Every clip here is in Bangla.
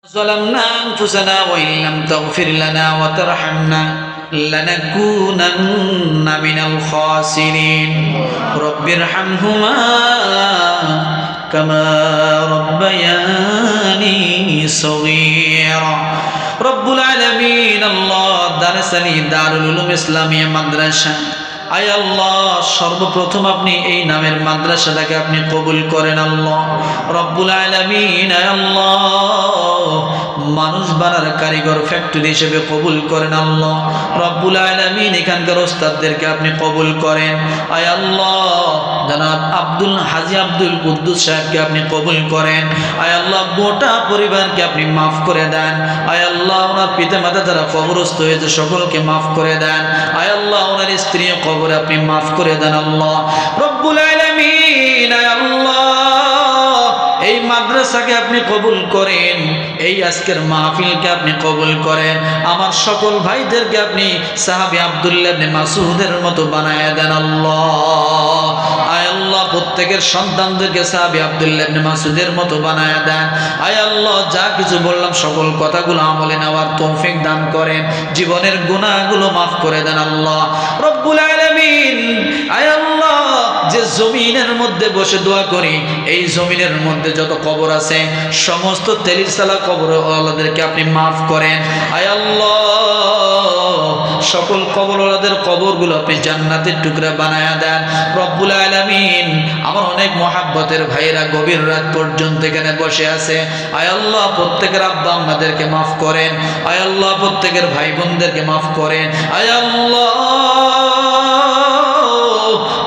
ظلمنا أنفسنا وإن لم تغفر لنا وترحمنا لنكونن من الخاسرين رب ارحمهما كما ربياني صغيرا رب العالمين الله দারসানি দারুল উলুম ইসলামিয়া মাদ্রাসা আয় আল্লাহ সর্বপ্রথম আপনি এই নামের মাদ্রাসাটাকে আপনি কবুল করেন আল্লাহ রব্বুল আলামিন আয় আল্লাহ মানুষ বানার কারিগর ফ্যাক্টরি হিসেবে কবুল করেন আল্লাহ রব্বুল আলামিন এখানকার ওস্তাদদেরকে আপনি কবুল করেন আয় আল্লাহ জনাব হাজী আব্দুল কুদ্দুস সাহেবকে আপনি কবুল করেন আয় আল্লাহ গোটা পরিবারকে আপনি মাফ করে দেন আয় আল্লাহ ওনার পিতামাতা যারা কবরস্থ হয়েছে সকলকে মাফ করে দেন আয় আল্লাহ ওনার স্ত্রী কবরে আপনি মাফ করে দেন আল্লাহ রব্বুল আলামিন আয় আল্লাহ এই মাদ্রাসাকে আপনি কবুল করেন এই আজকের মাহফিলকে আপনি কবুল করেন আমার সকল ভাইদেরকে আপনি সাহাবী আব্দুল্লাহ ইবনে মাসউদের মতো বানায়া দেন আল্লাহ আয় আল্লাহ প্রত্যেকের সন্তানদেরকে সাহাবী আব্দুল্লাহ ইবনে মাসউদের মতো বানায়া দেন আয় আল্লাহ যা কিছু বললাম সকল কথাগুলো আমলে নেওয়ার তৌফিক দান করেন জীবনের গুনাহগুলো মাফ করে দেন আল্লাহ রব্বুল আলামিন আয় আল্লাহ যে জমিনের মধ্যে বসে দোয়া করি এই জমিনের মধ্যে যত কবর আছে সমস্ত তেলিসালা কবরওয়ালাদেরকে আপনি মাফ করেন আয় আল্লাহ সকল কবরওয়ালাদের কবরগুলো আপনি জান্নাতের টুকরা বানায়া দেন রব্বুল আলামিন আমার অনেক মহাব্বতের ভাইরা গভীর রাত পর্যন্ত এখানে বসে আছে আয় আল্লাহ প্রত্যেকের আব্বা আম্মাদেরকে মাফ করেন আয় আল্লাহ প্রত্যেকের ভাই বোনদেরকে মাফ করেন আয় আল্লাহ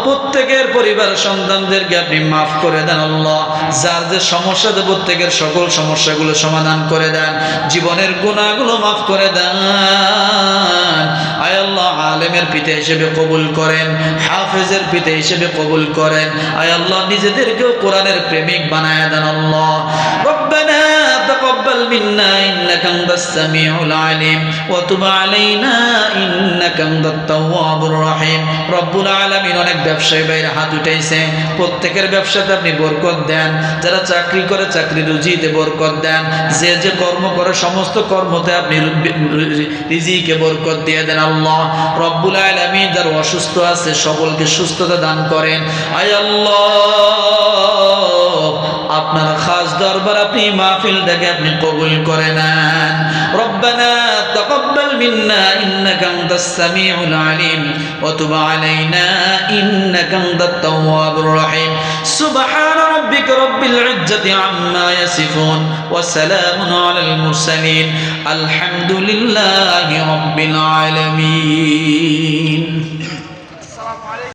প্রত্যেকের পরিবার সন্তানদেরকে আপনি মাফ করে দেন আল্লাহ যার যে সমস্যা প্রত্যেকের সকল সমস্যাগুলো সমাধান করে দেন জীবনের গুনাহগুলো মাফ করে দেন আয় আল্লাহ আলেমের পিতা হিসেবে কবুল করেন হাফেজের পিতা হিসেবে কবুল করেন আয় আল্লাহ নিজেদেরকেও কোরআনের প্রেমিক বানায় দেন আল্লাহ রব্বানা তাকাব্বাল মিন্না ইন্নাকা আনতাস সামিউল আলিম ওয়া তুব আলাইনা ইন্নাকা আনতাত তাওয়াবুর রহিম রব্বুল আলামিন অনেক ব্যবসায়ী ভাইরা হাত উঠাইছে প্রত্যেকের ব্যবসাতে আপনি বরকত দেন যারা চাকরি করে চাকরি রুজিতে বরকত দেন যে যে কর্ম করে সমস্ত কর্মতে আপনি রিজিকে বরকত দিয়ে দেন আল্লাহ রব্বুল আলামিন যারা অসুস্থ আছে সকলকে সুস্থতা দান করেন আয় আল্লাহ আপনার খাস দরবার আপনি মাহফিলটাকে আপনি কবুল করে নেন রব্বানা তাকাব্বাল মিন্না ইন্নাকা আনতাস সামিউল আলিম ওয়া তুব আলাইনা ইন্নাকা আনতাত তাওয়াবুর রহিম সুবহান রাব্বিকা রাব্বিল ইজ্জাতি আম্মা ইয়াসিফুন ওয়া সালামুন আলাল মুরসালিন আলহামদুলিল্লাহি রাব্বিল আলামিন।